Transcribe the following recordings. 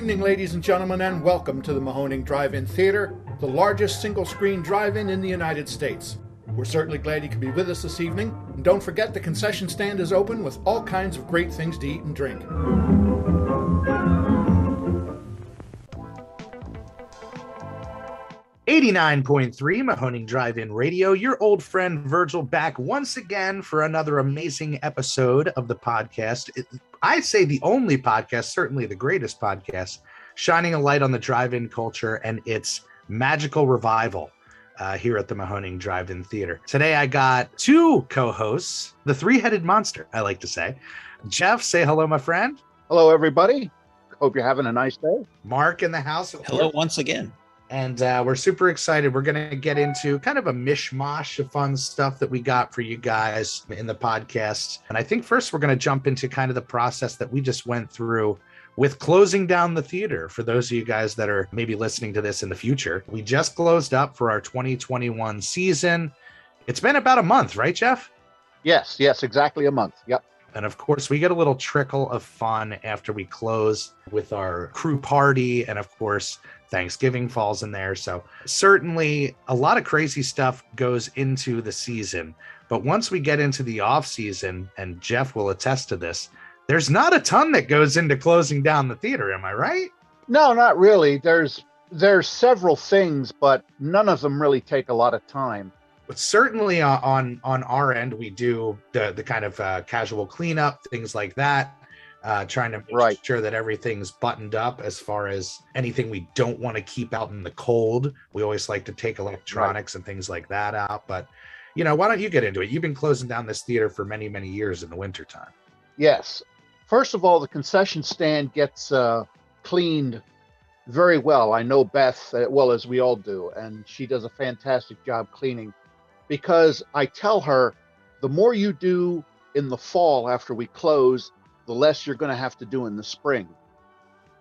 evening, ladies and gentlemen, and welcome to the Mahoning Drive-In Theater, the largest single-screen drive-in in the United States. We're certainly glad you could be with us this evening, and don't forget the concession stand is open with all kinds of great things to eat and drink. .3 Mahoning Drive-In Radio, your old friend Virgil back once again for another amazing episode of the podcast. I say the only podcast, certainly the greatest podcast, shining a light on the drive-in culture and its magical revival here at the Mahoning Drive-In Theater. Today I got two co-hosts, the three-headed monster, I like to say. Jeff, say hello, my friend. Hello, everybody. Hope you're having a nice day. Mark in the house. Hello once again. And we're super excited. We're going to get into kind of a mishmash of fun stuff that we got for you guys in the podcast. And I think first we're going to jump into kind of the process that we just went through with closing down the theater. For those of you guys that are maybe listening to this in the future, we just closed up for our 2021 season. It's been about a month, right, Jeff? Yes, exactly a month. Yep. And of course, we get a little trickle of fun after we close with our crew party. And of course, Thanksgiving falls in there. So certainly a lot of crazy stuff goes into the season. But once we get into the off season, and Jeff will attest to this, there's not a ton that goes into closing down the theater. Am I right? No, not really. There's several things, but none of them really take a lot of time. But certainly on our end, we do the kind of casual cleanup, things like that. Trying to make sure that everything's buttoned up as far as anything we don't want to keep out in the cold. We always like to take electronics and things like that out. But, you know, why don't you get into it? You've been closing down this theater for many, many years in the wintertime. Yes. First of all, the concession stand gets cleaned very well. I know Beth, well, as we all do, and she does a fantastic job cleaning because I tell her the more you do in the fall after we close, the less you're going to have to do in the spring.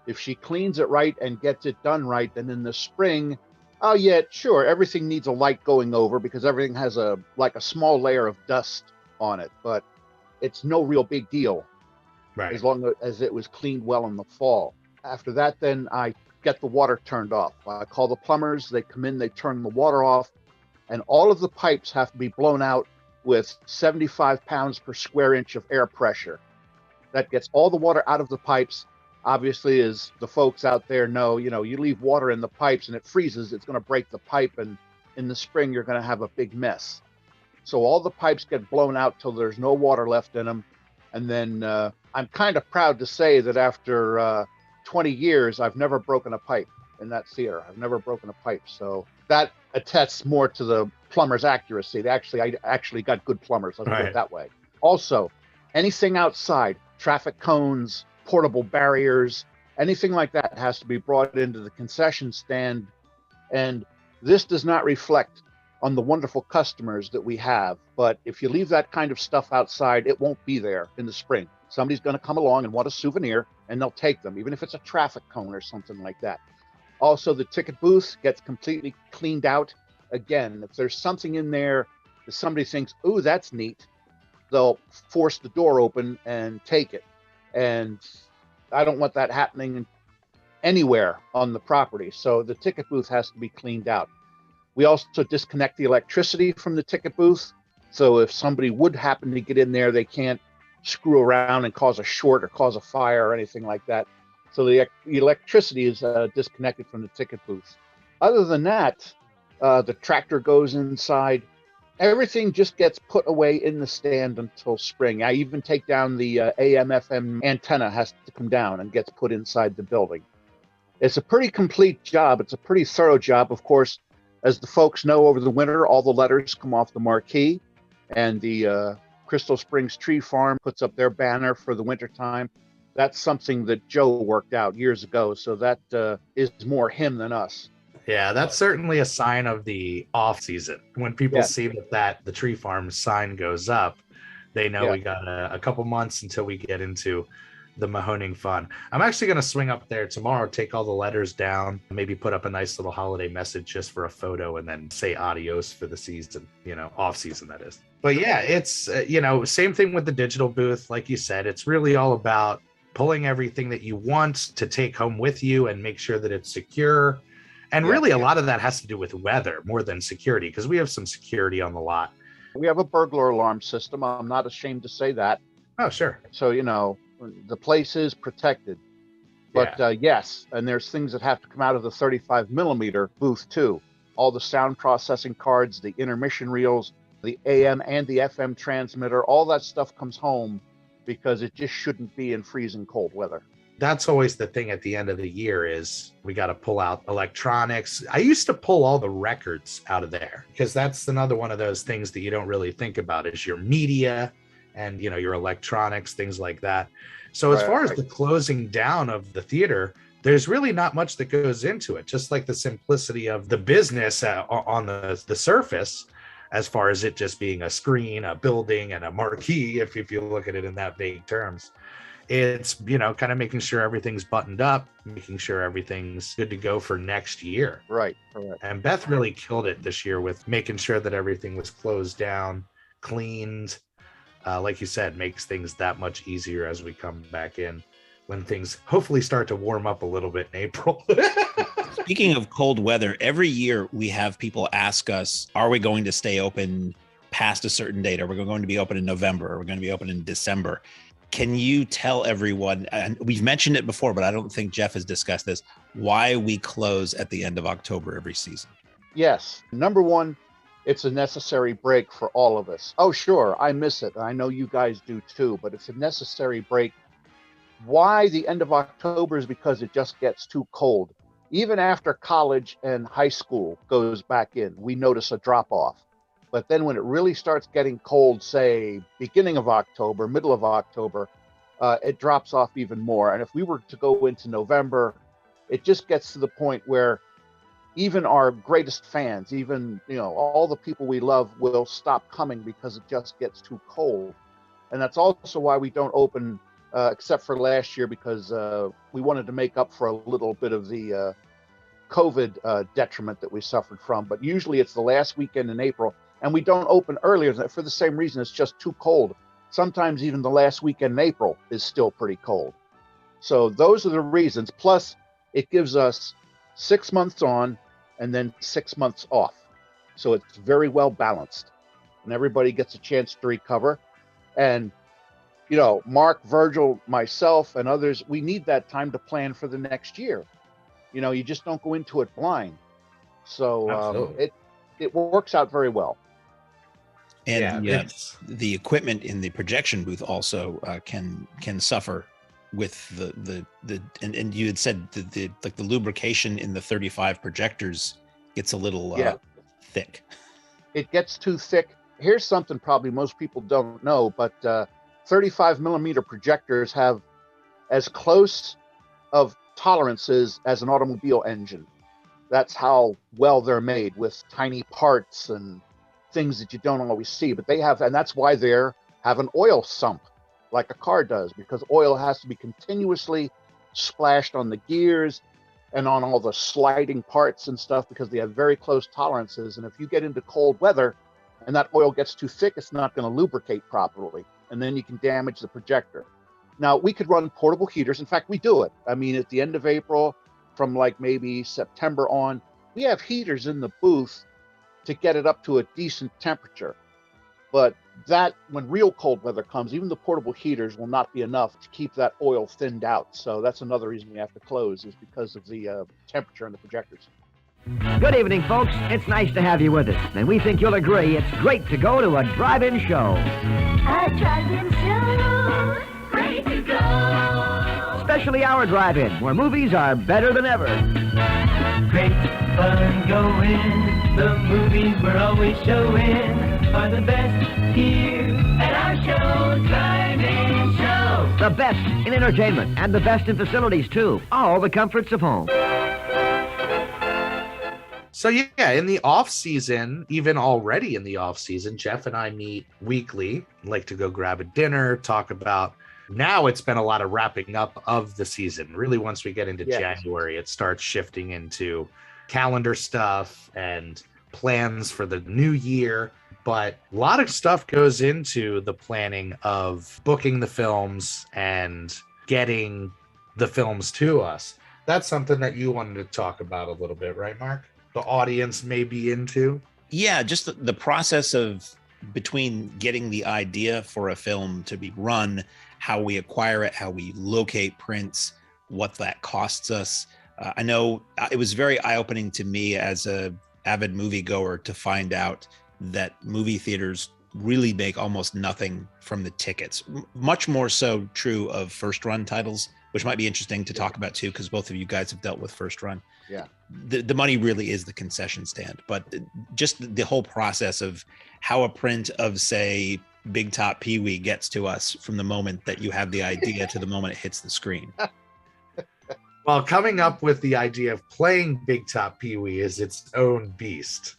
If she cleans it right and gets it done right, then in the spring, oh yeah, sure, everything needs a light going over because everything has a small layer of dust on it, but it's no real big deal, right? As long as it was cleaned well in the fall. After that, then I get the water turned off. I call the plumbers, they come in, they turn the water off, and all of the pipes have to be blown out with 75 pounds per square inch of air pressure. That gets all the water out of the pipes. Obviously, as the folks out there know, you leave water in the pipes and it freezes, it's going to break the pipe, and in the spring, you're going to have a big mess. So all the pipes get blown out till there's no water left in them. And then I'm kind of proud to say that after 20 years, I've never broken a pipe in that theater. I've never broken a pipe. So that attests more to the plumber's accuracy. I actually got good plumbers, let's put it that way. Also, anything outside, traffic cones, portable barriers, anything like that has to be brought into the concession stand. And this does not reflect on the wonderful customers that we have. But if you leave that kind of stuff outside, it won't be there in the spring. Somebody's going to come along and want a souvenir, and they'll take them, even if it's a traffic cone or something like that. Also, the ticket booth gets completely cleaned out. Again, if there's something in there that somebody thinks, ooh, that's neat, they'll force the door open and take it. And I don't want that happening anywhere on the property. So the ticket booth has to be cleaned out. We also disconnect the electricity from the ticket booth. So if somebody would happen to get in there, they can't screw around and cause a short or cause a fire or anything like that. So the electricity is disconnected from the ticket booth. Other than that, the tractor goes inside. Everything just gets put away in the stand until spring. I even take down the AM/FM antenna has to come down and gets put inside the building. It's a pretty complete job. It's a pretty thorough job. Of course, as the folks know, over the winter, all the letters come off the marquee, and the Crystal Springs Tree Farm puts up their banner for the wintertime. That's something that Joe worked out years ago, so that is more him than us. Yeah, that's certainly a sign of the off season. When people see that the Tree Farm sign goes up, they know we got a couple months until we get into the Mahoning fun. I'm actually going to swing up there tomorrow, take all the letters down, maybe put up a nice little holiday message just for a photo, and then say adios for the season, off season, that is. But yeah, it's, same thing with the digital booth. Like you said, it's really all about pulling everything that you want to take home with you and make sure that it's secure. And really, a lot of that has to do with weather more than security, because we have some security on the lot. We have a burglar alarm system. I'm not ashamed to say that. Oh, sure. So, the place is protected. But yes, and there's things that have to come out of the 35 millimeter booth too. All the sound processing cards, the intermission reels, the AM and the FM transmitter, all that stuff comes home because it just shouldn't be in freezing cold weather. That's always the thing at the end of the year is we got to pull out electronics. I used to pull all the records out of there because that's another one of those things that you don't really think about is your media and, your electronics, things like that. So as far as the closing down of the theater, there's really not much that goes into it, just like the simplicity of the business on the surface, as far as it just being a screen, a building, and a marquee, if you look at it in that vague terms. It's, kind of making sure everything's buttoned up, making sure everything's good to go for next year. Right. And Beth really killed it this year with making sure that everything was closed down, cleaned. Like you said, makes things that much easier as we come back in when things hopefully start to warm up a little bit in April. Speaking of cold weather, every year we have people ask us, are we going to stay open past a certain date? Are we going to be open in November? Are we going to be open in December? Can you tell everyone, and we've mentioned it before, but I don't think Jeff has discussed this, why we close at the end of October every season? Yes. Number one, it's a necessary break for all of us. Oh, sure, I miss it. I know you guys do too, but it's a necessary break. Why the end of October is because it just gets too cold. Even after college and high school goes back in, we notice a drop off. But then when it really starts getting cold, say beginning of October, middle of October, it drops off even more. And if we were to go into November, it just gets to the point where even our greatest fans, even, all the people we love will stop coming because it just gets too cold. And that's also why we don't open, except for last year, because we wanted to make up for a little bit of the COVID detriment that we suffered from. But usually it's the last weekend in April, and we don't open earlier for the same reason. It's just too cold. Sometimes even the last weekend in April is still pretty cold. So those are the reasons. Plus, it gives us 6 months on and then 6 months off. So it's very well balanced and everybody gets a chance to recover. And, Mark, Virgil, myself, and others, we need that time to plan for the next year. You just don't go into it blind. So it works out very well. And the equipment in the projection booth also can suffer with and you had said the lubrication in the 35 projectors gets a little thick. It gets too thick. Here's something probably most people don't know, but 35 millimeter projectors have as close of tolerances as an automobile engine. That's how well they're made, with tiny parts and things that you don't always see. But they have, and that's why they have an oil sump like a car does, because oil has to be continuously splashed on the gears and on all the sliding parts and stuff, because they have very close tolerances. And if you get into cold weather and that oil gets too thick, it's not going to lubricate properly, and then you can damage the projector. Now, we could run portable heaters. In fact, we do it. I mean, at the end of April, from like maybe September on, we have heaters in the booth to get it up to a decent temperature. But that, when real cold weather comes, even the portable heaters will not be enough to keep that oil thinned out. So that's another reason we have to close, is because of the temperature in the projectors. Good evening, folks. It's nice to have you with us, and we think you'll agree it's great to go to a drive-in show. A drive-in show, great to go. Especially our drive-in, where movies are better than ever. Great fun going. The movies we're always showing are the best here at our show, drive-in show. The best in entertainment and the best in facilities, too. All the comforts of home. So yeah, in the off season, even already in the off season, Jeff and I meet weekly, like to go grab a dinner, talk about, now it's been a lot of wrapping up of the season. Really, once we get into January, it starts shifting into calendar stuff and plans for the new year. But a lot of stuff goes into the planning of booking the films and getting the films to us. That's something that you wanted to talk about a little bit, right, Mark? The audience may be into. Yeah, just the process of between getting the idea for a film to be run, how we acquire it, how we locate prints, what that costs us. I know it was very eye-opening to me as a avid moviegoer to find out that movie theaters really make almost nothing from the tickets. Much more so true of first run titles, which might be interesting to talk about too, because both of you guys have dealt with first run. Yeah. The money really is the concession stand, but just the whole process of how a print of, say, Big Top Pee-wee gets to us from the moment that you have the idea to the moment it hits the screen. Well, coming up with the idea of playing Big Top Pee-wee is its own beast.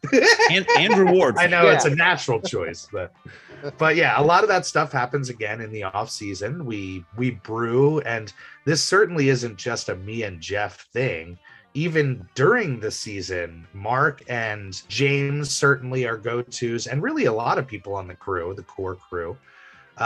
and reward. I know it's a natural choice, but yeah, a lot of that stuff happens again in the off season. We brew, and this certainly isn't just a me and Jeff thing. Even during the season, Mark and James certainly are go-tos, and really a lot of people on the crew, the core crew,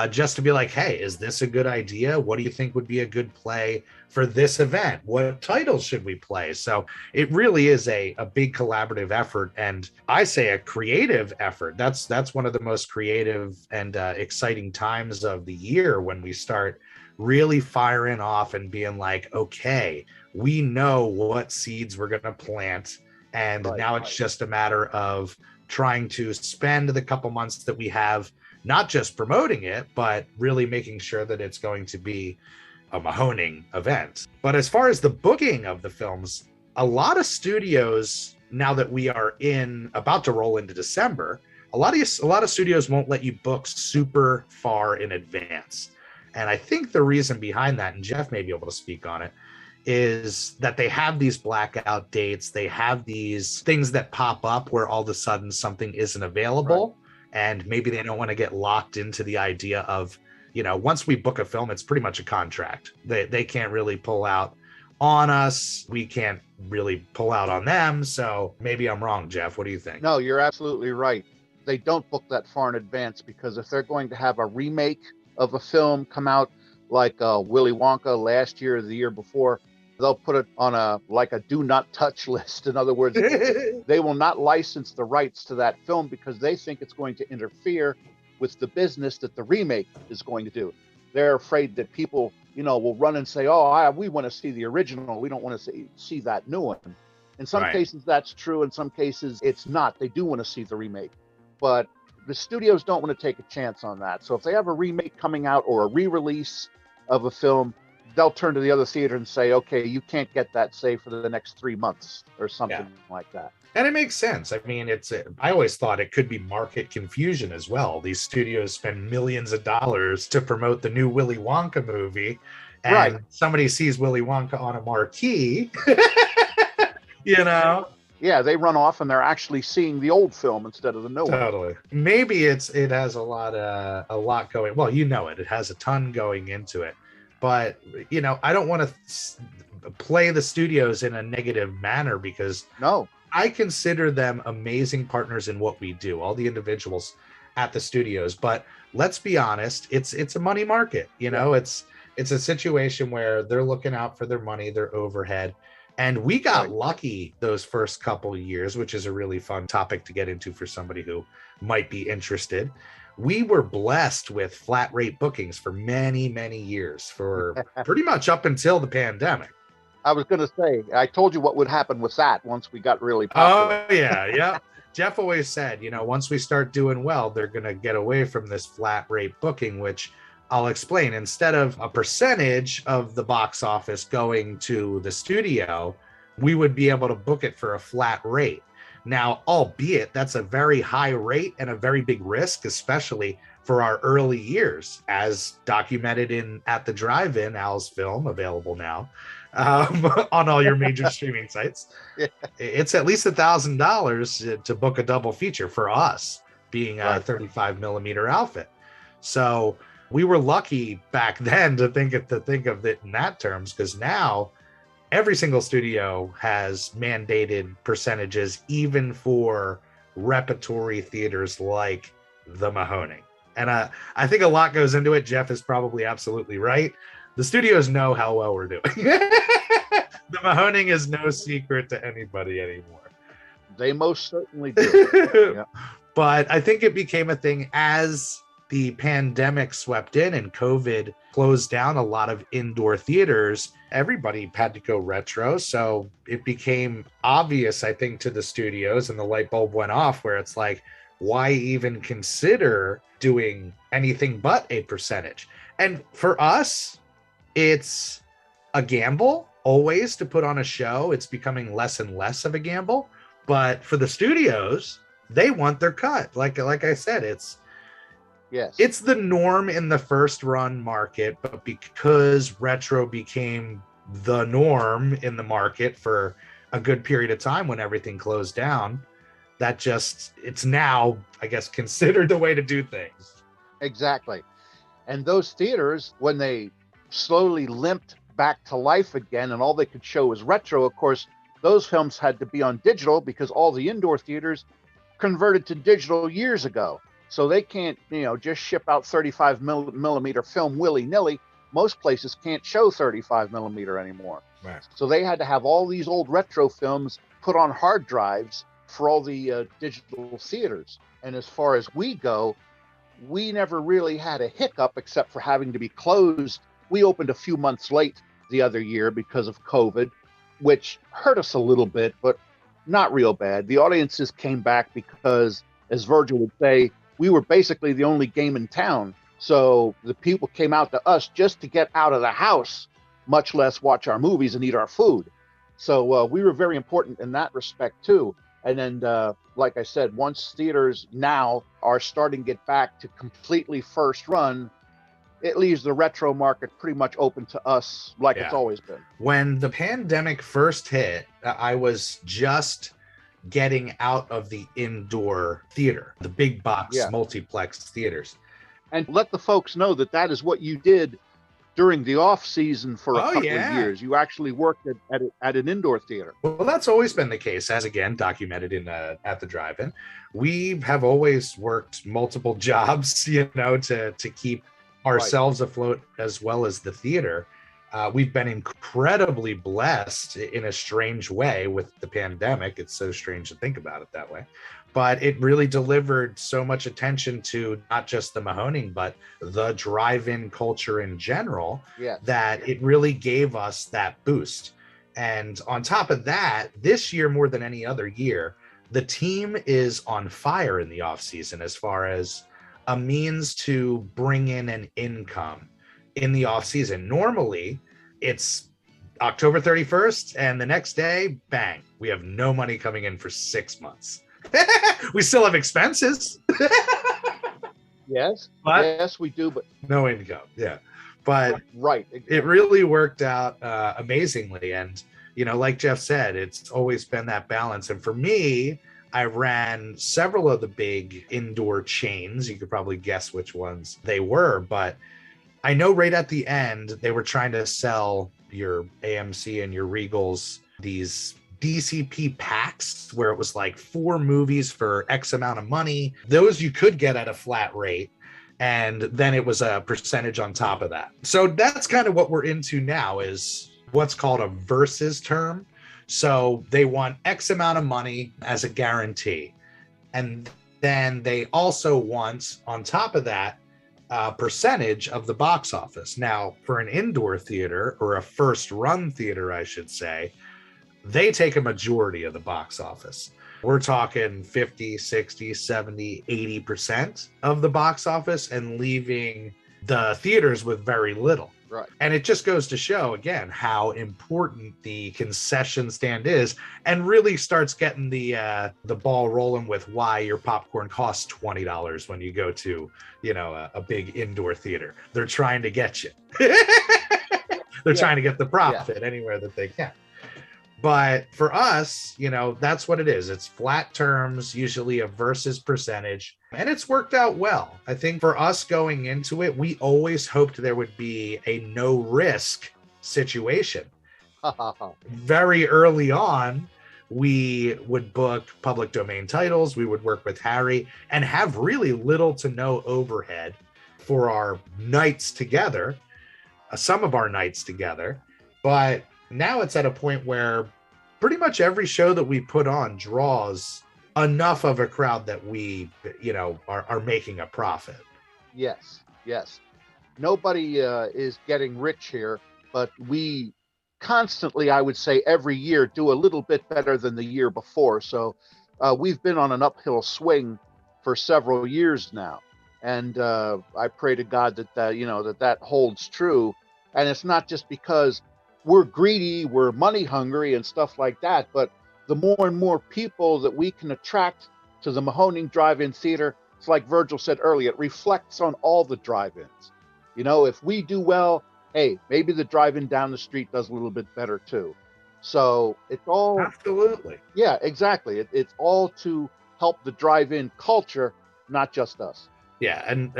just to be like, hey, is this a good idea? What do you think would be a good play for this event? What titles should we play? So it really is a big collaborative effort, and I say a creative effort. That's one of the most creative and exciting times of the year, when we start really firing off and being like, okay, we know what seeds we're going to plant, and now it's just a matter of trying to spend the couple months that we have not just promoting it, but really making sure that it's going to be a Mahoning event. But as far as the booking of the films, a lot of studios, now that we are about to roll into December, a lot of studios won't let you book super far in advance. And I think the reason behind that, and Jeff may be able to speak on it, is that they have these blackout dates. They have these things that pop up where all of a sudden something isn't available. Right. And maybe they don't want to get locked into the idea of, once we book a film, it's pretty much a contract. They can't really pull out on us. We can't really pull out on them. So maybe I'm wrong, Jeff. What do you think? No, you're absolutely right. They don't book that far in advance, because if they're going to have a remake of a film come out like Willy Wonka last year or the year before, they'll put it on a do not touch list. In other words, they will not license the rights to that film because they think it's going to interfere with the business that the remake is going to do. They're afraid that people, will run and say, we want to see the original. We don't want to see that new one. In some cases, that's true. In some cases, it's not. They do want to see the remake. But the studios don't want to take a chance on that. So if they have a remake coming out or a re-release of a film, they'll turn to the other theater and say, okay, you can't get that, say, for the next 3 months or something like that. And it makes sense. I mean, I always thought it could be market confusion as well. These studios spend millions of dollars to promote the new Willy Wonka movie, and somebody sees Willy Wonka on a marquee, Yeah, they run off and they're actually seeing the old film instead of the new one. Totally. Maybe it has a lot going. Well, it has a ton going into it. But, I don't want to play the studios in a negative manner, because I consider them amazing partners in what we do, all the individuals at the studios. But let's be honest, it's a money market. It's a situation where they're looking out for their money, their overhead. And we got lucky those first couple of years, which is a really fun topic to get into for somebody who might be interested. We were blessed with flat rate bookings for many, many years, for pretty much up until the pandemic. I was going to say, I told you what would happen with that once we got really popular. Oh, yeah. Jeff always said, once we start doing well, they're going to get away from this flat rate booking, which I'll explain. Instead of a percentage of the box office going to the studio, we would be able to book it for a flat rate. Now, albeit that's a very high rate and a very big risk, especially for our early years, as documented in At the Drive-In, Al's film, available now on all your major streaming sites. It's at least $1,000 to book a double feature for us, being a 35 millimeter outfit. So we were lucky back then to think of it in that terms, because now every single studio has mandated percentages, even for repertory theaters like the Mahoning. And I think a lot goes into it. Jeff is probably absolutely right. The studios know how well we're doing. The Mahoning is no secret to anybody anymore. They most certainly do. Yeah. But I think it became a thing as the pandemic swept in and COVID closed down a lot of indoor theaters. Everybody had to go retro. So it became obvious, I think, to the studios, and the light bulb went off where it's like, why even consider doing anything but a percentage? And for us, it's a gamble always to put on a show. It's becoming less and less of a gamble. But for the studios, they want their cut. Like I said, it's the norm in the first run market, but because retro became the norm in the market for a good period of time when everything closed down, it's now, I guess, considered the way to do things. Exactly. And those theaters, when they slowly limped back to life again and all they could show was retro, of course, those films had to be on digital because all the indoor theaters converted to digital years ago. So they can't, just ship out 35 millimeter film willy-nilly. Most places can't show 35 millimeter anymore. Right. So they had to have all these old retro films put on hard drives for all the digital theaters. And as far as we go, we never really had a hiccup except for having to be closed. We opened a few months late the other year because of COVID, which hurt us a little bit, but not real bad. The audiences came back because, as Virgil would say, we were basically the only game in town. So the people came out to us just to get out of the house, much less watch our movies and eat our food. So we were very important in that respect too. And then, like I said, once theaters now are starting to get back to completely first run, it leaves the retro market pretty much open to us like it's always been. When the pandemic first hit, I was just getting out of the indoor theater, the big box multiplex theaters. And let the folks know that is what you did during the off season for a couple of years. You actually worked at an indoor theater. Well, that's always been the case, as again documented in at the drive-in. We have always worked multiple jobs, to keep ourselves afloat as well as the theater. We've been incredibly blessed in a strange way with the pandemic. It's so strange to think about it that way. But it really delivered so much attention to not just the Mahoning, but the drive-in culture in general, that it really gave us that boost. And on top of that, this year more than any other year, the team is on fire in the off season as far as a means to bring in an income in the off season. Normally it's October 31st and the next day, bang, we have no money coming in for 6 months. We still have expenses. Yes, we do, but no income. Yeah. But exactly. It really worked out amazingly. And, like Jeff said, it's always been that balance. And for me, I ran several of the big indoor chains. You could probably guess which ones they were, but I know right at the end, they were trying to sell your AMC and your Regals these DCP packs where it was like 4 movies for X amount of money. Those you could get at a flat rate. And then it was a percentage on top of that. So that's kind of what we're into now, is what's called a versus term. So they want X amount of money as a guarantee. And then they also want, on top of that, a percentage of the box office. Now, for an indoor theater, or a first run theater, I should say, they take a majority of the box office. We're talking 50, 60, 70, 80% of the box office, and leaving the theaters with very little. Right. And it just goes to show, again, how important the concession stand is, and really starts getting the ball rolling with why your popcorn costs $20 when you go to, a big indoor theater. They're trying to get you. They're trying to get the profit anywhere that they can. But for us, that's what it is. It's flat terms, usually a versus percentage, and it's worked out well. I think for us going into it, we always hoped there would be a no risk situation. Very early on, we would book public domain titles. We would work with Harry and have really little to no overhead for our nights together. some of our nights together. But now it's at a point where pretty much every show that we put on draws enough of a crowd that we, are making a profit. Yes. Nobody is getting rich here, but we constantly, I would say every year, do a little bit better than the year before. So we've been on an uphill swing for several years now. And I pray to God that holds true. And it's not just because we're greedy, we're money hungry and stuff like that, but the more and more people that we can attract to the Mahoning Drive-In Theater, it's like Virgil said earlier, it reflects on all the drive-ins. If we do well, hey, maybe the drive-in down the street does a little bit better too. So it's all absolutely, yeah, exactly. It's all to help the drive-in culture, not just us. Yeah, and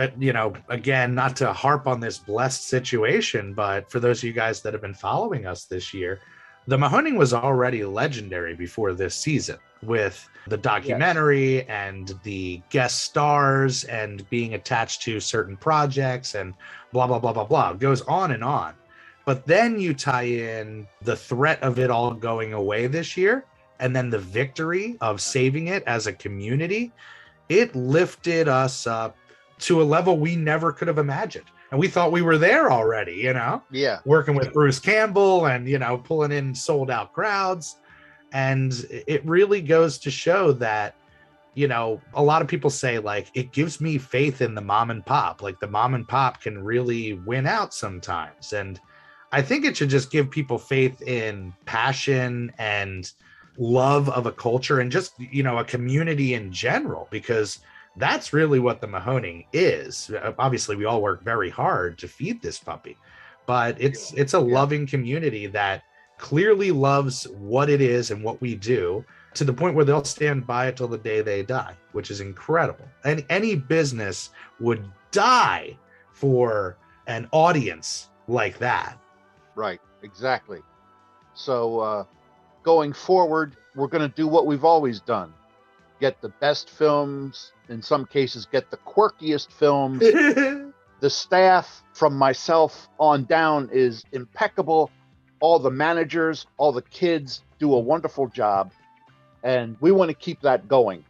again, not to harp on this blessed situation, but for those of you guys that have been following us this year, the Mahoning was already legendary before this season with the documentary and the guest stars and being attached to certain projects and blah, blah, blah, blah, blah. It goes on and on. But then you tie in the threat of it all going away this year, and then the victory of saving it as a community. It lifted us up to a level we never could have imagined. And we thought we were there already, working with Bruce Campbell and, pulling in sold out crowds. And it really goes to show that, a lot of people say, like, it gives me faith in the mom and pop. Like, the mom and pop can really win out sometimes. And I think it should just give people faith in passion and love of a culture and just, a community in general, because that's really what the Mahoning is. Obviously, we all work very hard to feed this puppy, but it's a loving community that clearly loves what it is and what we do, to the point where they'll stand by it till the day they die, which is incredible. And any business would die for an audience like that. Right, exactly. So going forward, we're going to do what we've always done. Get the best films, in some cases get the quirkiest films. The staff from myself on down is impeccable. All the managers, all the kids do a wonderful job. And we want to keep that going,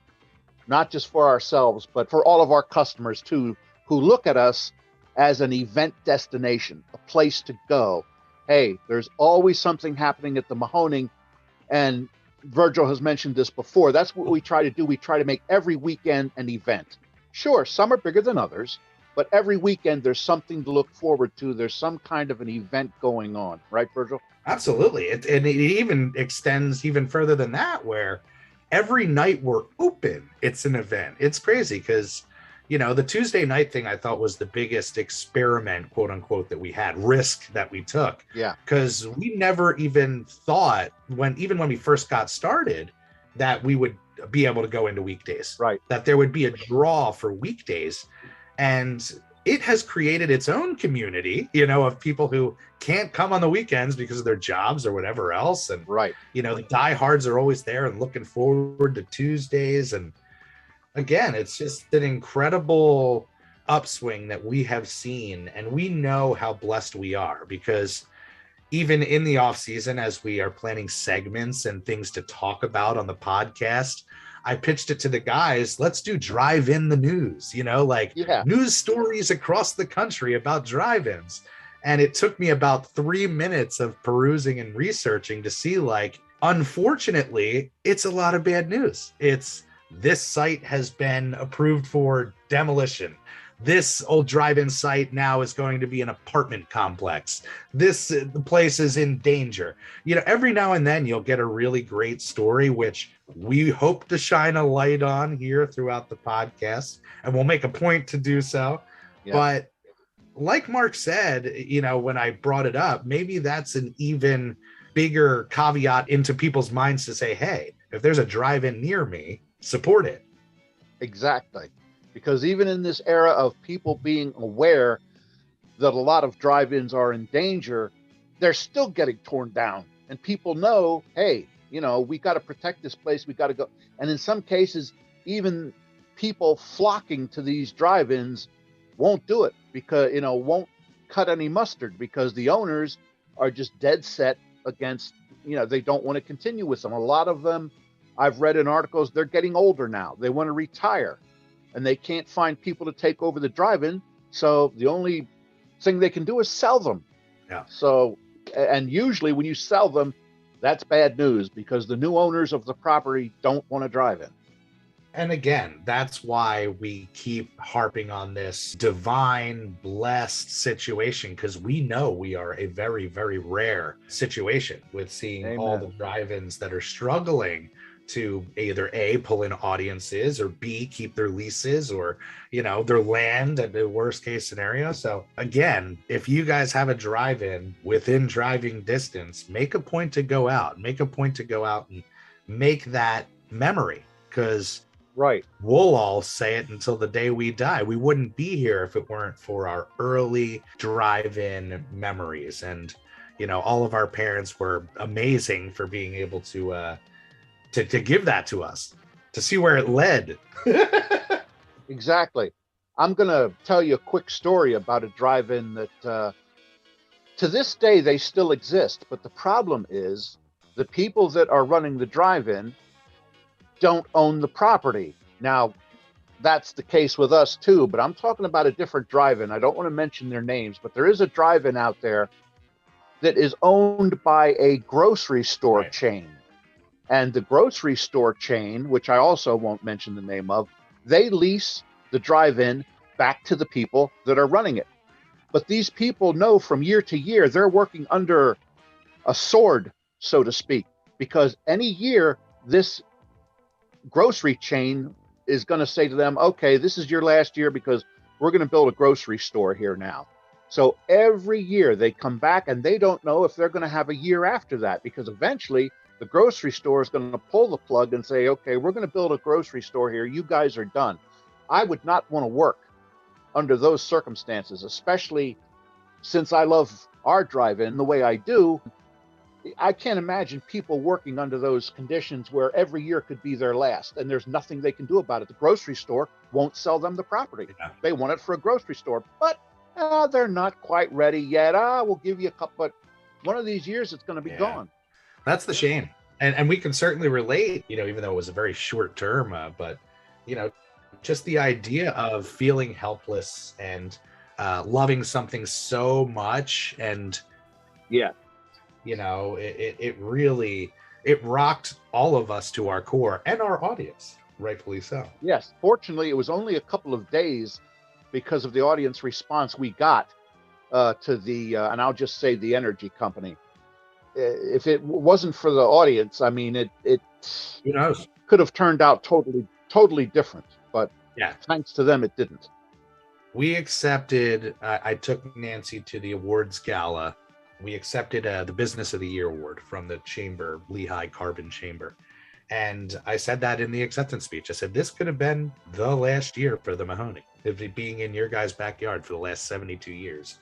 not just for ourselves, but for all of our customers too, who look at us as an event destination, a place to go. Hey, there's always something happening at the Mahoning, and Virgil has mentioned this before. That's what we try to do. We try to make every weekend an event. Sure, some are bigger than others, but every weekend there's something to look forward to. There's some kind of an event going on. Right, Virgil? Absolutely. And it even extends even further than that, where every night we're open, it's an event. It's crazy because, the Tuesday night thing I thought was the biggest experiment, quote unquote, that we had, risk that we took. Yeah. Because we never even thought, when we first got started, that we would be able to go into weekdays. Right. That there would be a draw for weekdays. And it has created its own community, of people who can't come on the weekends because of their jobs or whatever else. And, right. The diehards are always there and looking forward to Tuesdays. And again, it's just an incredible upswing that we have seen. And we know how blessed we are, because even in the off season, as we are planning segments and things to talk about on the podcast, I pitched it to the guys. Let's do drive in the news, news stories across the country about drive-ins. And it took me about 3 minutes of perusing and researching to see, unfortunately, it's a lot of bad news. It's this site has been approved for demolition. This old drive-in site now is going to be an apartment complex. The place is in danger. Every now and then you'll get a really great story, which we hope to shine a light on here throughout the podcast, and we'll make a point to do so. Yeah. But like Mark said, when I brought it up, maybe that's an even bigger caveat into people's minds to say, hey, if there's a drive-in near me, support it. Exactly. Because even in this era of people being aware that a lot of drive-ins are in danger, they're still getting torn down. And people know, hey, we got to protect this place. We got to go. And in some cases, even people flocking to these drive-ins won't do it because, won't cut any mustard because the owners are just dead set against, they don't want to continue with them. A lot of them, I've read in articles, they're getting older now. They want to retire and they can't find people to take over the drive-in. So the only thing they can do is sell them. Yeah. So, and usually when you sell them, that's bad news because the new owners of the property don't want to drive in. And again, that's why we keep harping on this divine, blessed situation, because we know we are a very, very rare situation with seeing Amen. all the drive-ins that are struggling to either A, pull in audiences, or B, keep their leases, or, their land at the worst case scenario. So again, if you guys have a drive-in within driving distance, make a point to go out. Make a point to go out and make that memory, because right, we'll all say it until the day we die. We wouldn't be here if it weren't for our early drive-in memories. And, all of our parents were amazing for being able to give that to us, to see where it led. Exactly. I'm going to tell you a quick story about a drive-in that to this day they still exist. But the problem is the people that are running the drive-in don't own the property. Now, that's the case with us too, but I'm talking about a different drive-in. I don't want to mention their names, but there is a drive-in out there that is owned by a grocery store chain. And the grocery store chain, which I also won't mention the name of, they lease the drive-in back to the people that are running it. But these people know from year to year, they're working under a sword, so to speak, because any year this grocery chain is going to say to them, okay, this is your last year because we're going to build a grocery store here now. So every year they come back and they don't know if they're going to have a year after that, because eventually the grocery store is going to pull the plug and say, okay, we're going to build a grocery store here. You guys are done. I would not want to work under those circumstances, especially since I love our drive-in the way I do. I can't imagine people working under those conditions where every year could be their last and there's nothing they can do about it. The grocery store won't sell them the property. Yeah. They want it for a grocery store, but they're not quite ready yet. We'll give you a couple, but one of these years it's going to be gone. That's the shame. And we can certainly relate, even though it was a very short term, but, just the idea of feeling helpless and loving something so much. And, it really, it rocked all of us to our core and our audience, rightfully so. Yes. Fortunately, it was only a couple of days because of the audience response we got to the, and I'll just say the energy company. If it wasn't for the audience, I mean, it who knows? Could have turned out totally different. But yeah, thanks to them, it didn't. We accepted, I took Nancy to the awards gala. We accepted the Business of the Year award from the Chamber, Lehigh Carbon Chamber. And I said that in the acceptance speech. I said, this could have been the last year for the Mahoning, it being in your guys' backyard for the last 72 years.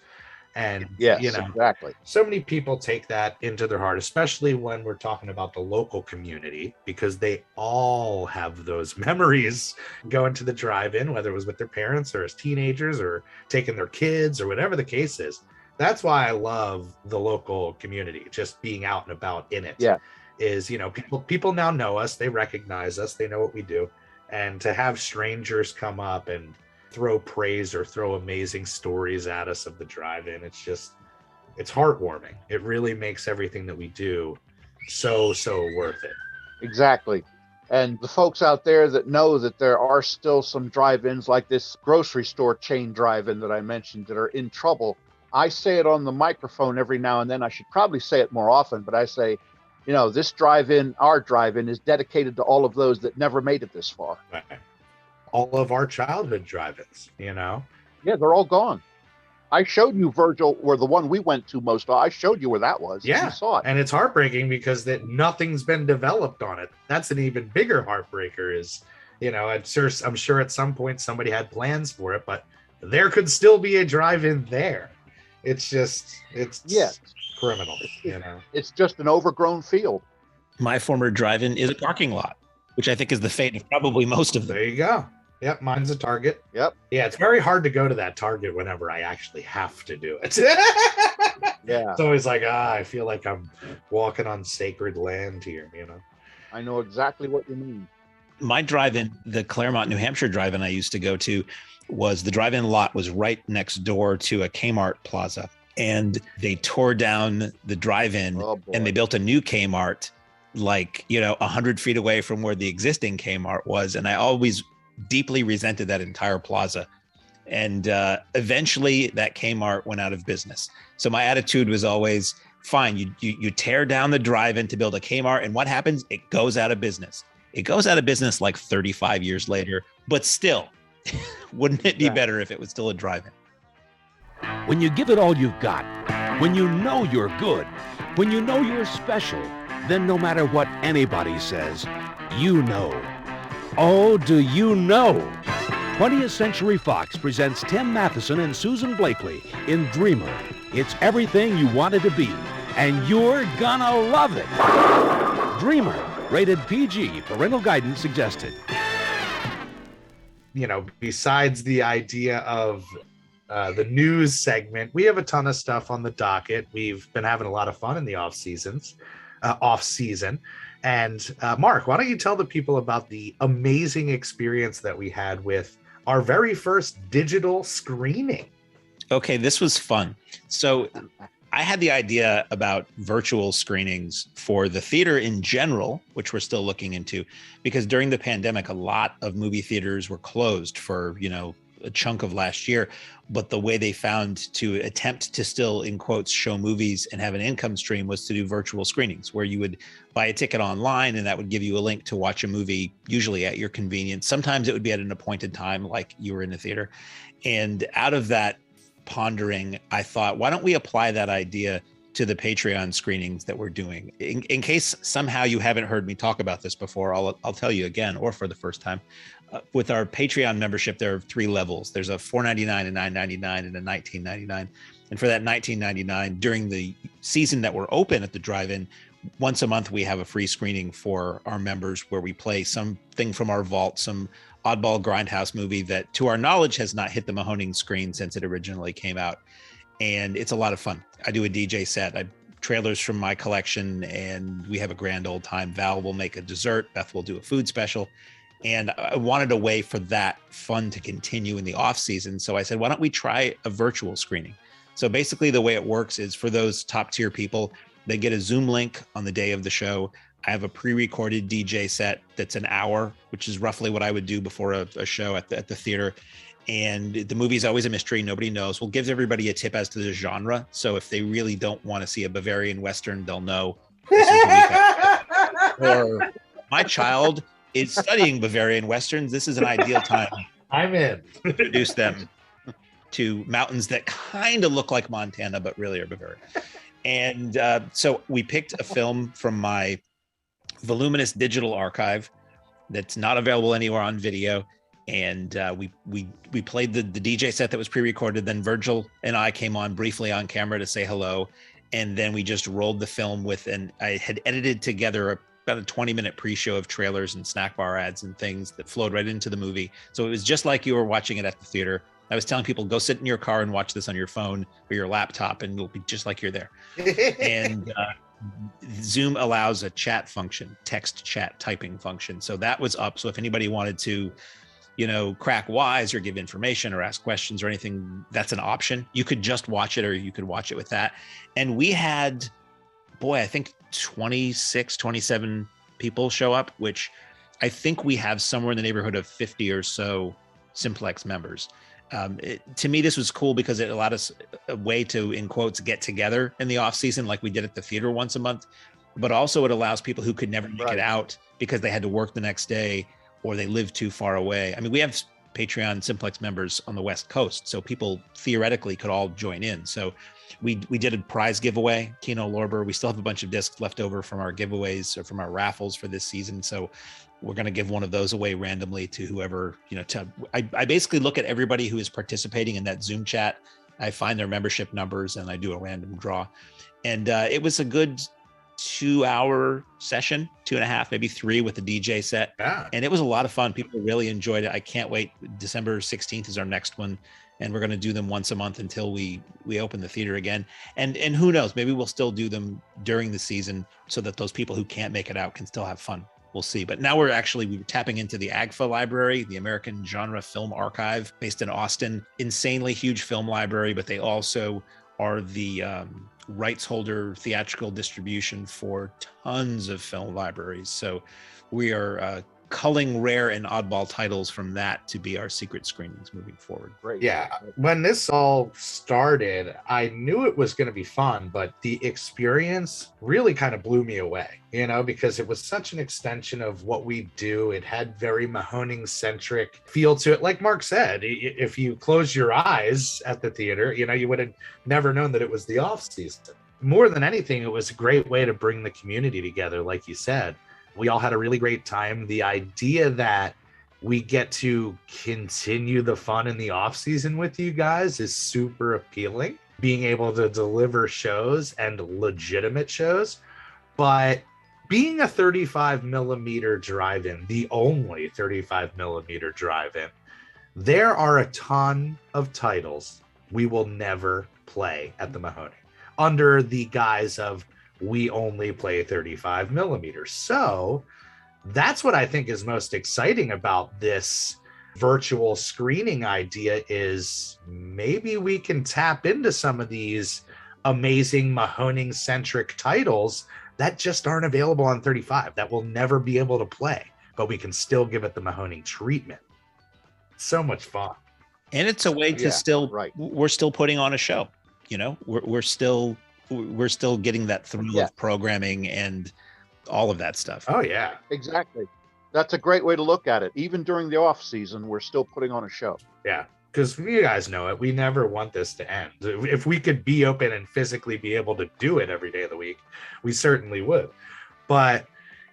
And yes, exactly. So many people take that into their heart, especially when we're talking about the local community, because they all have those memories going to the drive-in, whether it was with their parents or as teenagers or taking their kids or whatever the case is. That's why I love the local community, just being out and about in it. Yeah. Is, people now know us, they recognize us, they know what we do. And to have strangers come up and throw praise or throw amazing stories at us of the drive-in, it's heartwarming. It really makes everything that we do so worth it. Exactly. And the folks out there that know that there are still some drive-ins like this grocery store chain drive-in that I mentioned that are in trouble, I say it on the microphone every now and then. I should probably say it more often, but I say, this drive-in, our drive-in, is dedicated to all of those that never made it this far. Right. All of our childhood drive-ins, Yeah, they're all gone. I showed you, Virgil, where the one we went to most. I showed you where that was. Yeah, you saw it. And it's heartbreaking because nothing's been developed on it. That's an even bigger heartbreaker. Is I'm sure at some point somebody had plans for it, but there could still be a drive-in there. It's criminal. It's just an overgrown field. My former drive-in is a parking lot, which I think is the fate of probably most of them. There you go. Yep, mine's a Target. Yep. Yeah, it's very hard to go to that Target whenever I actually have to do it. Yeah. It's always like, I feel like I'm walking on sacred land here, I know exactly what you mean. My drive-in, the Claremont, New Hampshire drive-in I used to go to, was the drive-in lot was right next door to a Kmart plaza. And they tore down the drive-in and they built a new Kmart, like, 100 feet away from where the existing Kmart was. And I always deeply resented that entire plaza. And eventually that Kmart went out of business. So my attitude was always, fine, you tear down the drive-in to build a Kmart, and what happens? It goes out of business. It goes out of business like 35 years later, but still, wouldn't it be better if it was still a drive-in? When you give it all you've got, when you know you're good, when you know you're special, then no matter what anybody says, you know. Oh, do you know? 20th Century Fox presents Tim Matheson and Susan Blakely in Dreamer. It's everything you wanted to be, and you're gonna love it. Dreamer, rated PG, parental guidance suggested. Besides the idea of the news segment, we have a ton of stuff on the docket. We've been having a lot of fun in the off season. And Mark, why don't you tell the people about the amazing experience that we had with our very first digital screening? Okay, this was fun. So I had the idea about virtual screenings for the theater in general, which we're still looking into, because during the pandemic, a lot of movie theaters were closed for, a chunk of last year. But the way they found to attempt to still, in quotes, show movies and have an income stream was to do virtual screenings, where you would buy a ticket online and that would give you a link to watch a movie, usually at your convenience. Sometimes it would be at an appointed time, like you were in a theater. And out of that pondering, I thought, why don't we apply that idea to the Patreon screenings that we're doing? In case somehow you haven't heard me talk about this before, I'll tell you again, or for the first time. With our Patreon membership, there are 3 levels. There's a $4.99, a $9.99, and a $19.99. And for that $19.99, during the season that we're open at the drive-in, once a month we have a free screening for our members where we play something from our vault, some oddball grindhouse movie that, to our knowledge, has not hit the Mahoning screen since it originally came out. And it's a lot of fun. I do a DJ set. Trailers from my collection, and we have a grand old time. Val will make a dessert. Beth will do a food special. And I wanted a way for that fun to continue in the off season. So I said, why don't we try a virtual screening? So basically the way it works is, for those top tier people, they get a Zoom link on the day of the show. I have a pre-recorded DJ set that's an hour, which is roughly what I would do before a show at the theater. And the movie's always a mystery. Nobody knows. We'll give everybody a tip as to the genre. So if they really don't want to see a Bavarian Western, they'll know this is the weekend. Or my child is studying Bavarian Westerns. This is an ideal time. I'm in. To introduce them to mountains that kind of look like Montana, but really are Bavaria. And so we picked a film from my voluminous digital archive that's not available anywhere on video. And we played the DJ set that was pre-recorded. Then Virgil and I came on briefly on camera to say hello. And then we just rolled the film I had edited together about a 20-minute pre-show of trailers and snack bar ads and things that flowed right into the movie. So it was just like you were watching it at the theater. I was telling people, go sit in your car and watch this on your phone or your laptop, and it'll be just like you're there. And Zoom allows a chat function, text chat typing function. So that was up. So if anybody wanted to, crack wise or give information or ask questions or anything, that's an option. You could just watch it, or you could watch it with that. And we had, I think 26, 27 people show up, which I think we have somewhere in the neighborhood of 50 or so Simplex members. To me, this was cool because it allowed us a way to, in quotes, get together in the off season, like we did at the theater once a month. But also it allows people who could never make it out because they had to work the next day or they lived too far away. I mean, we have Patreon Simplex members on the West Coast, so people theoretically could all join in. So we did a prize giveaway, Kino Lorber. We still have a bunch of discs left over from our giveaways or from our raffles for this season. So we're going to give one of those away randomly to whoever, I basically look at everybody who is participating in that Zoom chat. I find their membership numbers and I do a random draw. And it was a good 2-hour session, 2.5, maybe 3 with the DJ set. Yeah. And it was a lot of fun. People really enjoyed it. I can't wait. December 16th is our next one. And we're going to do them once a month until we open the theater again. And who knows, maybe we'll still do them during the season so that those people who can't make it out can still have fun. We'll see. But now we're tapping into the AGFA library, the American Genre Film Archive, based in Austin. Insanely huge film library, but they also are the rights holder theatrical distribution for tons of film libraries. So we are culling rare and oddball titles from that to be our secret screenings moving forward. Great. Yeah. When this all started, I knew it was going to be fun, but the experience really kind of blew me away, because it was such an extension of what we do. It had very Mahoning centric feel to it. Like Mark said, if you close your eyes at the theater, you would have never known that it was the off season. More than anything, it was a great way to bring the community together. Like you said, we all had a really great time. The idea that we get to continue the fun in the off season with you guys is super appealing. Being able to deliver shows and legitimate shows, but being a 35 millimeter drive-in, the only 35 millimeter drive-in, there are a ton of titles we will never play at the Mahoning under the guise of we only play 35 millimeters. So that's what I think is most exciting about this virtual screening idea, is maybe we can tap into some of these amazing Mahoning centric titles that just aren't available on 35, that we'll never be able to play, but we can still give it the Mahoning treatment. So much fun. And it's a way to we're still putting on a show. We're still getting that thrill of programming and all of that stuff. Oh yeah, exactly. That's a great way to look at it. Even during the off season, we're still putting on a show. Yeah, because you guys know it. We never want this to end. If we could be open and physically be able to do it every day of the week, we certainly would. But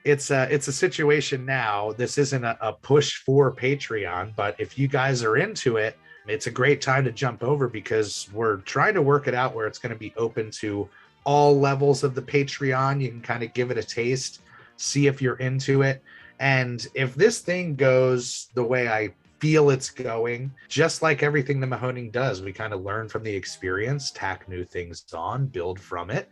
it's a situation now. This isn't a push for Patreon, but if you guys are into it, it's a great time to jump over, because we're trying to work it out where it's going to be open to all levels of the Patreon. You can kind of give it a taste, see if you're into it. And if this thing goes the way I feel it's going, just like everything the Mahoning does, we kind of learn from the experience, tack new things on, build from it.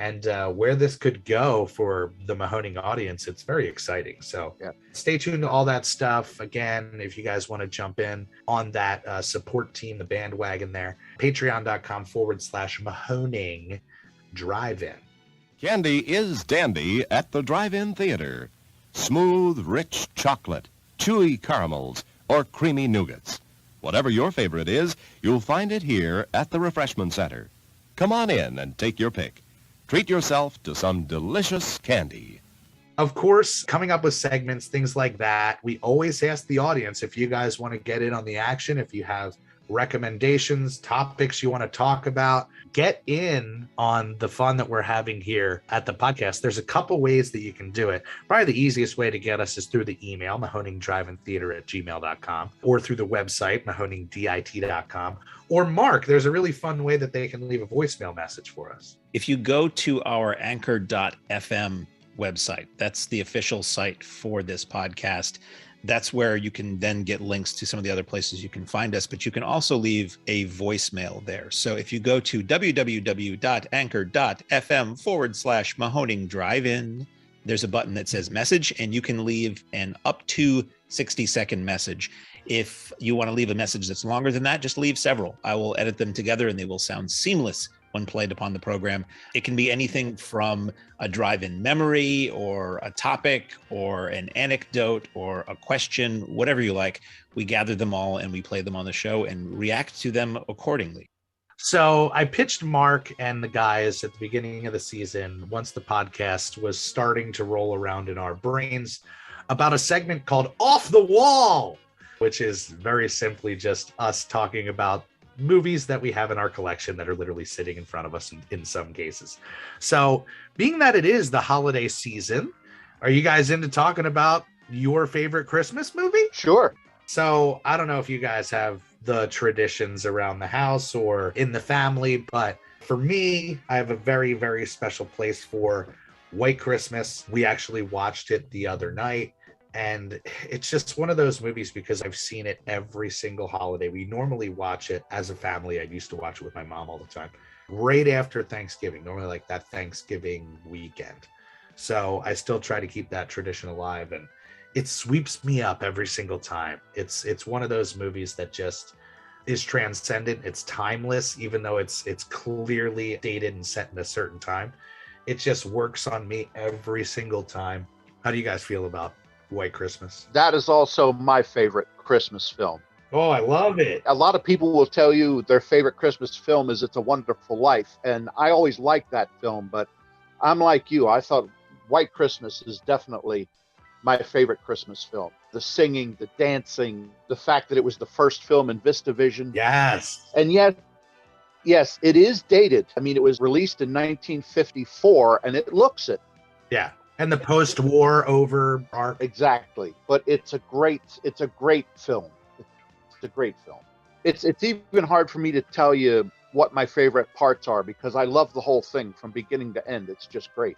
And where this could go for the Mahoning audience, it's very exciting. So stay tuned to all that stuff. Again, if you guys want to jump in on that support team, the bandwagon there, patreon.com/Mahoning Drive-In. Candy is dandy at the Drive-In Theater. Smooth, rich chocolate, chewy caramels, or creamy nougats. Whatever your favorite is, you'll find it here at the Refreshment Center. Come on in and take your pick. Treat yourself to some delicious candy. Of course, coming up with segments, things like that, we always ask the audience if you guys want to get in on the action, if you have recommendations, topics you want to talk about, get in on the fun that we're having here at the podcast. There's a couple ways that you can do it. Probably the easiest way to get us is through the email, mahoningdrivetheater@gmail.com, or through the website, mahoningdit.com. Or Mark, there's a really fun way that they can leave a voicemail message for us. If you go to our anchor.fm website, that's the official site for this podcast. That's where you can then get links to some of the other places you can find us, but you can also leave a voicemail there. So if you go to www.anchor.fm/Mahoning Drive-In, there's a button that says message, and you can leave an up to 60-second message. If you want to leave a message that's longer than that, just leave several. I will edit them together and they will sound seamless when played upon the program. It can be anything from a drive-in memory or a topic or an anecdote or a question, whatever you like. We gather them all and we play them on the show and react to them accordingly. So I pitched Mark and the guys at the beginning of the season, once the podcast was starting to roll around in our brains, about a segment called Off the Wall, which is very simply just us talking about movies that we have in our collection that are literally sitting in front of us in some cases. So being that it is the holiday season, are you guys into talking about your favorite Christmas movie? Sure. So I don't know if you guys have the traditions around the house or in the family, but for me, I have a very, very special place for White Christmas, we actually watched it the other night. And it's just one of those movies because I've seen it every single holiday. We normally watch it as a family. I used to watch it with my mom all the time, right after Thanksgiving, normally like that Thanksgiving weekend. So I still try to keep that tradition alive, and it sweeps me up every single time. It's one of those movies that just is transcendent. It's timeless, even though it's clearly dated and set in a certain time. It just works on me every single time. How do you guys feel about White Christmas? That is also my favorite Christmas film. Oh, I love it. A lot of people will tell you their favorite Christmas film is It's a Wonderful Life. And I always liked that film, but I'm like you. I thought White Christmas is definitely my favorite Christmas film. The singing, the dancing, the fact that it was the first film in VistaVision. Yes. And yet, yes, it is dated. I mean, it was released in 1954 and it looks it. Yeah. And the post-war over arc. Exactly. But it's a great film. It's a great film. It's even hard for me to tell you what my favorite parts are because I love the whole thing from beginning to end. It's just great.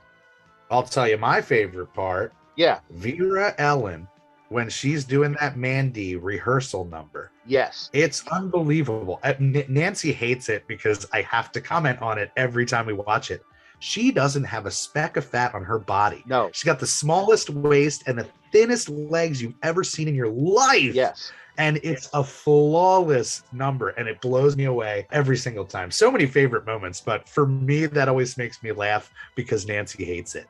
I'll tell you my favorite part. Yeah. Vera Ellen, when she's doing that Mandy rehearsal number. Yes. It's unbelievable. Nancy hates it because I have to comment on it every time we watch it. She doesn't have a speck of fat on her body. No. She's got the smallest waist and the thinnest legs you've ever seen in your life. Yes. And it's a flawless number, and it blows me away every single time. So many favorite moments, but for me, that always makes me laugh because Nancy hates it.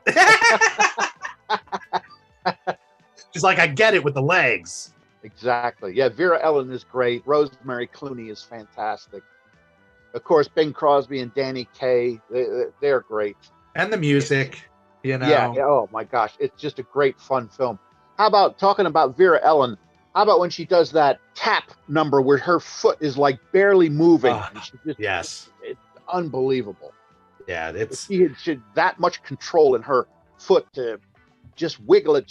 She's like, I get it with the legs. Exactly. Yeah, Vera Ellen is great. Rosemary Clooney is fantastic. Of course, Bing Crosby and Danny Kaye, they're great. And the music, you know. Yeah. Oh, my gosh. It's just a great, fun film. How about talking about Vera Ellen? How about when she does that tap number where her foot is like barely moving? And she just, yes. It's unbelievable. Yeah, she had that much control in her foot to just wiggle it.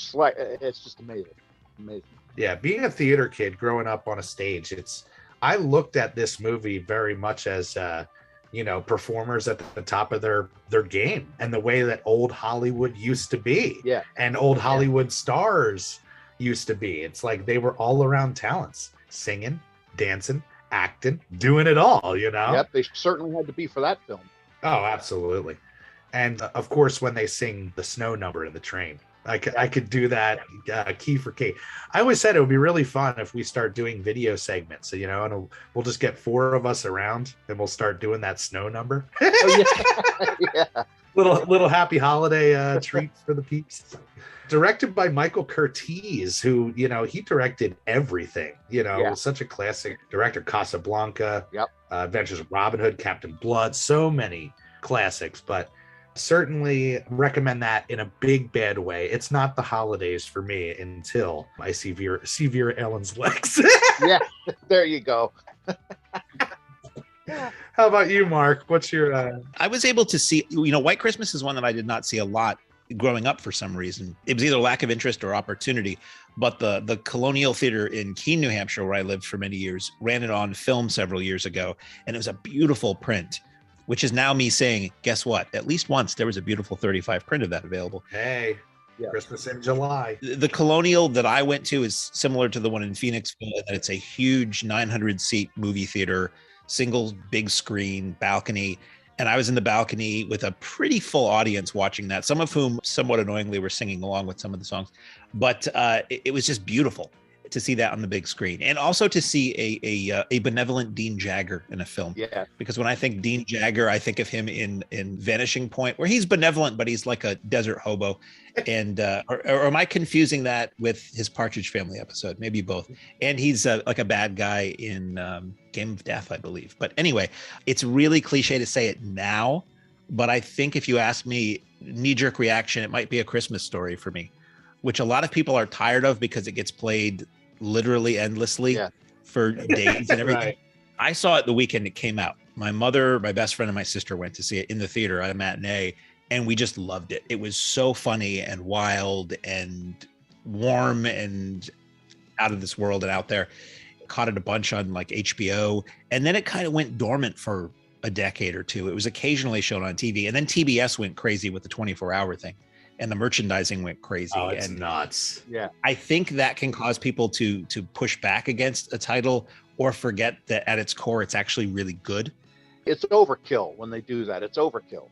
It's just amazing. Amazing. Yeah, being a theater kid growing up on a stage, I looked at this movie very much as performers at the top of their game and the way that old Hollywood used to be. Yeah. And old Hollywood stars used to be. It's like they were all around talents, singing, dancing, acting, doing it all, Yep, they certainly had to be for that film. Oh, absolutely. And of course, when they sing the snow number in the train, I could do that key for key. I always said it would be really fun if we start doing video segments, and we'll just get 4 of us around and we'll start doing that snow number. Oh, yeah. Yeah. Little happy holiday treat for the peeps. Directed by Michael Curtiz, who, he directed everything, was such a classic director. Casablanca, yep. Adventures of Robin Hood, Captain Blood, so many classics, but certainly recommend that in a big bad way. It's not the holidays for me until I see Vera Ellen's legs. Yeah, there you go. How about you, Mark? What's your I was able to see, White Christmas is one that I did not see a lot growing up for some reason. It was either lack of interest or opportunity, but the Colonial Theater in Keene, New Hampshire, where I lived for many years, ran it on film several years ago, and it was a beautiful print, which is now me saying, guess what? At least once there was a beautiful 35 print of that available. Hey, yeah. Christmas in July. The Colonial that I went to is similar to the one in Phoenix, that it's a huge 900-seat movie theater, single big screen, balcony. And I was in the balcony with a pretty full audience watching that, some of whom somewhat annoyingly were singing along with some of the songs. But it was just beautiful to see that on the big screen, and also to see a benevolent Dean Jagger in a film. Yeah. Because when I think Dean Jagger, I think of him in Vanishing Point, where he's benevolent, but he's like a desert hobo. And or am I confusing that with his Partridge Family episode? Maybe both. And he's like a bad guy in Game of Death, I believe. But anyway, it's really cliche to say it now, but I think if you ask me, knee-jerk reaction, it might be A Christmas Story for me, which a lot of people are tired of because it gets played literally endlessly for days and everything. Right. I saw it the weekend it came out. My mother, my best friend, and my sister went to see it in the theater at a matinee, and we just loved it. It was so funny and wild and warm and out of this world and out there. Caught it a bunch on like HBO, and then it kind of went dormant for a decade or two. It was occasionally shown on TV, and then TBS went crazy with the 24-hour thing, and the merchandising went crazy. Oh, it's and nuts. Yeah. I think that can cause people to push back against a title or forget that at its core, it's actually really good. It's overkill when they do that. It's overkill.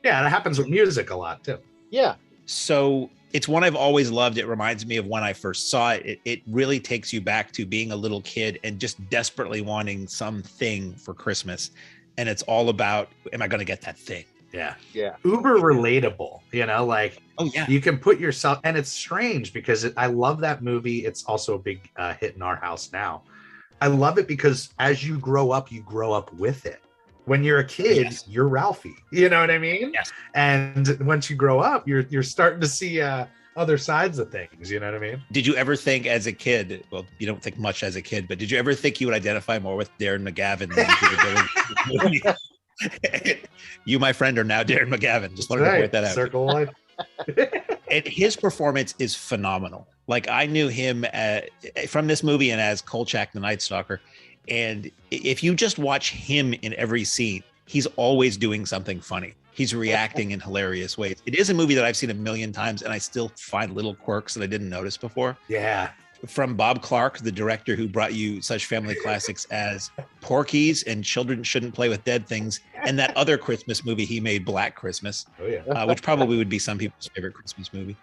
Yeah, that happens with music a lot too. Yeah. So it's one I've always loved. It reminds me of when I first saw it. It really takes you back to being a little kid and just desperately wanting something for Christmas. And it's all about, am I going to get that thing? Yeah. Yeah. Uber relatable, like, Oh, yeah. you can put yourself, and it's strange because I love that movie. It's also a big hit in our house now. I love it because as you grow up with it. When you're a kid, Yes. You're Ralphie. You know what I mean? Yes. And once you grow up, you're starting to see other sides of things. You know what I mean? Did you ever think as a kid, well, you don't think much as a kid, but did you ever think you would identify more with Darren McGavin than you did? You, my friend, are now Darren McGavin. Just wanted to point that out. Circle life. And his performance is phenomenal. Like, I knew him from this movie and as Kolchak the Night Stalker. And if you just watch him in every scene, he's always doing something funny. He's reacting in hilarious ways. It is a movie that I've seen a million times, and I still find little quirks that I didn't notice before. Yeah. From Bob Clark, the director who brought you such family classics as Porky's and Children Shouldn't Play with Dead Things, and that other Christmas movie he made, Black Christmas, Oh yeah. which probably would be some people's favorite Christmas movie.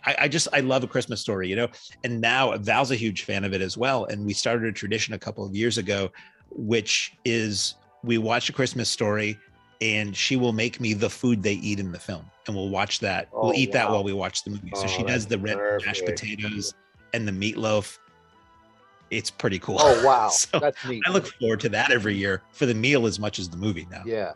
I love A Christmas Story, and now Val's a huge fan of it as well. And we started a tradition a couple of years ago, which is we watch A Christmas Story and she will make me the food they eat in the film. And we'll watch that. We'll eat that while we watch the movie. So she does the red mashed potatoes and the meatloaf. It's pretty cool. Oh, wow. So That's neat. I look forward to that every year for the meal as much as the movie now. Yeah.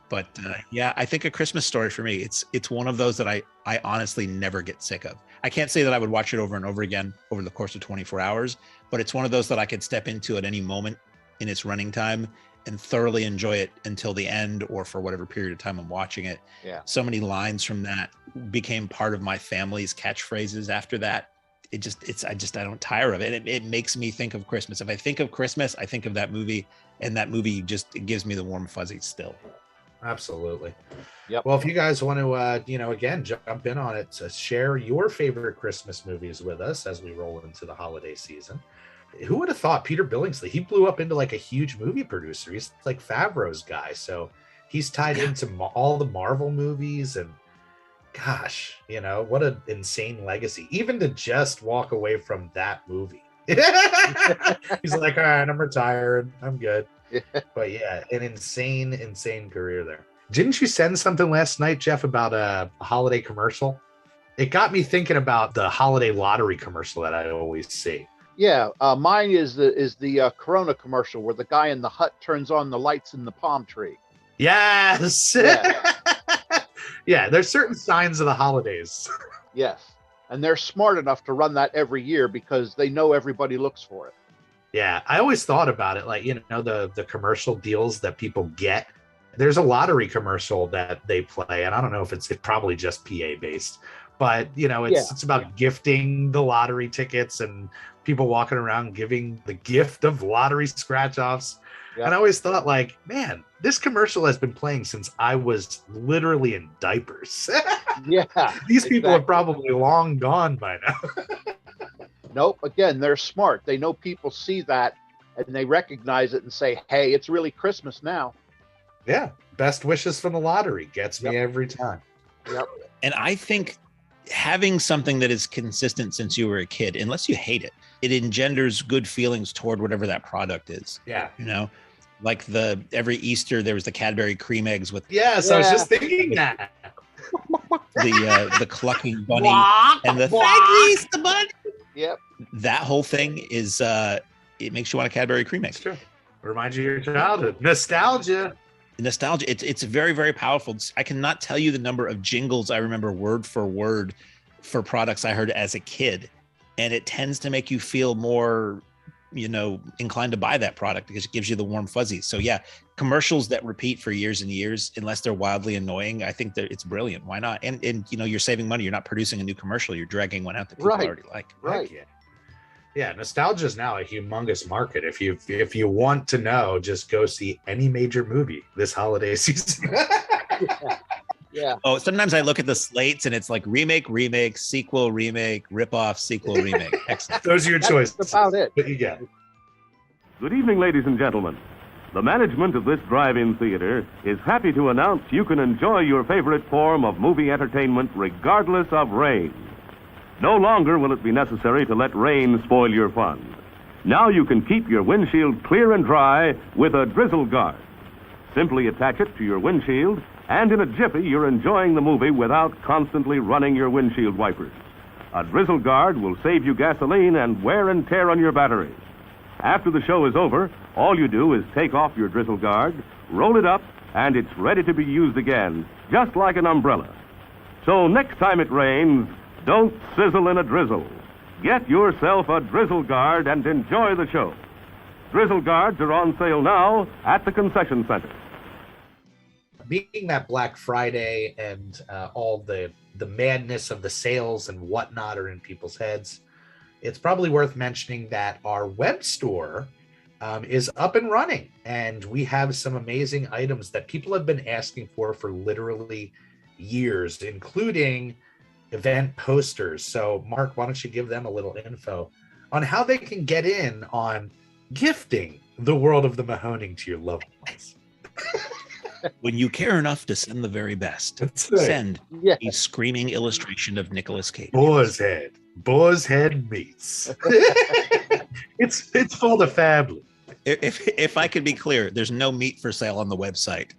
But yeah, I think A Christmas Story for me, it's one of those that I honestly never get sick of. I can't say that I would watch it over and over again over the course of 24 hours, but it's one of those that I could step into at any moment in its running time and thoroughly enjoy it until the end or for whatever period of time I'm watching it. Yeah. So many lines from that became part of my family's catchphrases after that. I don't tire of it. It makes me think of Christmas. If I think of Christmas, I think of that movie, and that movie it gives me the warm fuzzies still. Absolutely. Yep. Well, if you guys want to, again, jump in on it, to share your favorite Christmas movies with us as we roll into the holiday season. Who would have thought Peter Billingsley? He blew up into like a huge movie producer. He's like Favreau's guy. So he's tied into all the Marvel movies, and gosh, what an insane legacy. Even to just walk away from that movie. He's like, all right, I'm retired. I'm good. But yeah, an insane career there. Didn't you send something last night, Jeff, about a holiday commercial? It got me thinking about the holiday lottery commercial that I always see. Yeah. Mine is the Corona commercial where the guy in the hut turns on the lights in the palm tree. Yes. Yeah. Yeah, there's certain signs of the holidays. Yes. And they're smart enough to run that every year because they know everybody looks for it. Yeah, I always thought about it like, the commercial deals that people get. There's a lottery commercial that they play, and I don't know if it's probably just PA based, but it's about gifting the lottery tickets and people walking around giving the gift of lottery scratch offs. Yeah. And I always thought, like, man, this commercial has been playing since I was literally in diapers. Yeah. These people are probably long gone by now. Nope. Again, they're smart. They know people see that and they recognize it and say, hey, it's really Christmas now. Yeah. Best wishes from the lottery gets me every time. Yep. And I think having something that is consistent since you were a kid, unless you hate it, it engenders good feelings toward whatever that product is. Yeah. Like every Easter, there was the Cadbury cream eggs with. Yes, I was just thinking that. The clucking bunny and the thank you, Easter bunny. Yep. That whole thing is, it makes you want a Cadbury cream egg. It's true. Reminds you of your childhood. Nostalgia. It's very, very powerful. I cannot tell you the number of jingles I remember word for word for products I heard as a kid. And it tends to make you feel more, inclined to buy that product because it gives you the warm fuzzies. So yeah, commercials that repeat for years and years, unless they're wildly annoying, I think that it's brilliant. Why not? And you're saving money. You're not producing a new commercial. You're dragging one out that people already like. Right. Yeah, nostalgia is now a humongous market. If you want to know, just go see any major movie this holiday season. Yeah. Oh, sometimes I look at the slates and it's like remake, sequel, remake, ripoff, sequel, remake. Excellent. Those are your choices. That's about it. What you get? Good evening, ladies and gentlemen. The management of this drive-in theater is happy to announce you can enjoy your favorite form of movie entertainment regardless of rain. No longer will it be necessary to let rain spoil your fun. Now you can keep your windshield clear and dry with a drizzle guard. Simply attach it to your windshield, and in a jiffy you're enjoying the movie without constantly running your windshield wipers. A drizzle guard will save you gasoline and wear and tear on your batteries. After the show is over, all you do is take off your drizzle guard, roll it up, and it's ready to be used again, just like an umbrella. So next time it rains, don't sizzle in a drizzle. Get yourself a drizzle guard and enjoy the show. Drizzle guards are on sale now at the concession center. Being that Black Friday and all the madness of the sales and whatnot are in people's heads, it's probably worth mentioning that our web store is up and running, and we have some amazing items that people have been asking for literally years, including event posters. So, Mark, why don't you give them a little info on how they can get in on gifting the world of the Mahoning to your loved ones? When you care enough to send the very best, That's right. send a screaming illustration of Nicolas Cage. Boar's Head meats. it's for the family. If I could be clear, there's no meat for sale on the website.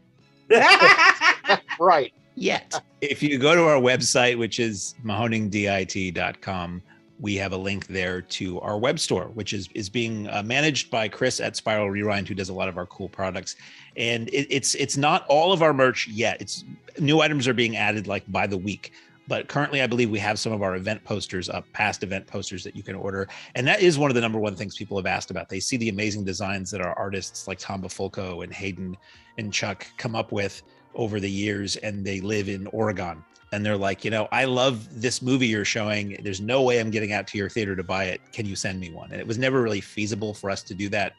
Right. Yet. If you go to our website, which is mahoningdit.com, we have a link there to our web store, which is being managed by Chris at Spiral Rewind, who does a lot of our cool products. And it's not all of our merch yet. It's new items are being added like by the week. But currently, I believe we have some of our event posters up, past event posters that you can order. And that is one of the number one things people have asked about. They see the amazing designs that our artists like Tom Bafulco and Hayden and Chuck come up with over the years, and they live in Oregon. And they're like, I love this movie you're showing. There's no way I'm getting out to your theater to buy it. Can you send me one? And it was never really feasible for us to do that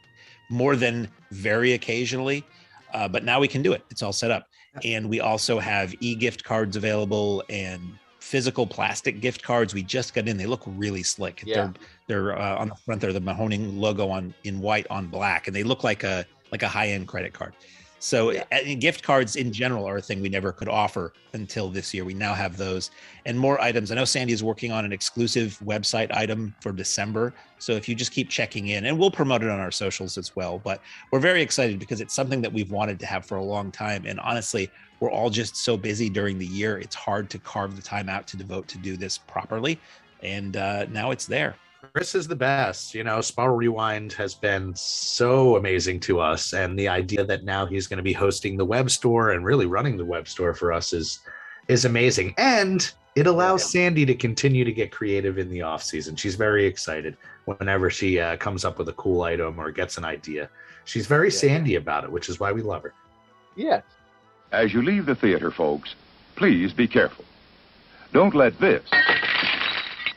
more than very occasionally. But now we can do it. It's all set up. And we also have e-gift cards available and physical plastic gift cards. We just got in. They look really slick. Yeah. They're on the front. They're the Mahoning logo in white on black, and they look like a high-end credit card. So gift cards in general are a thing we never could offer until this year. We now have those and more items. I know Sandy is working on an exclusive website item for December. So if you just keep checking in, and we'll promote it on our socials as well, but we're very excited because it's something that we've wanted to have for a long time. And honestly, we're all just so busy during the year. It's hard to carve the time out to devote to do this properly. And now it's there. Chris is the best. Spiral Rewind has been so amazing to us. And the idea that now he's going to be hosting the web store and really running the web store for us is amazing. And it allows Sandy to continue to get creative in the off season. She's very excited whenever she comes up with a cool item or gets an idea. She's very Sandy about it, which is why we love her. Yeah. As you leave the theater, folks, please be careful. Don't let this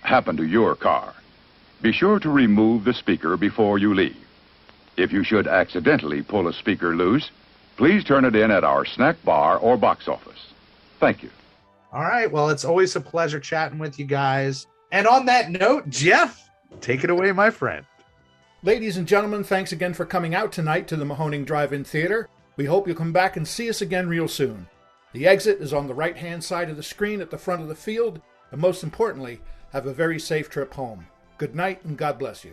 happen to your car. Be sure to remove the speaker before you leave. If you should accidentally pull a speaker loose, please turn it in at our snack bar or box office. Thank you. All right. Well, it's always a pleasure chatting with you guys. And on that note, Jeff, take it away, my friend. Ladies and gentlemen, thanks again for coming out tonight to the Mahoning Drive-In Theater. We hope you'll come back and see us again real soon. The exit is on the right-hand side of the screen at the front of the field, and most importantly, have a very safe trip home. Good night, and God bless you.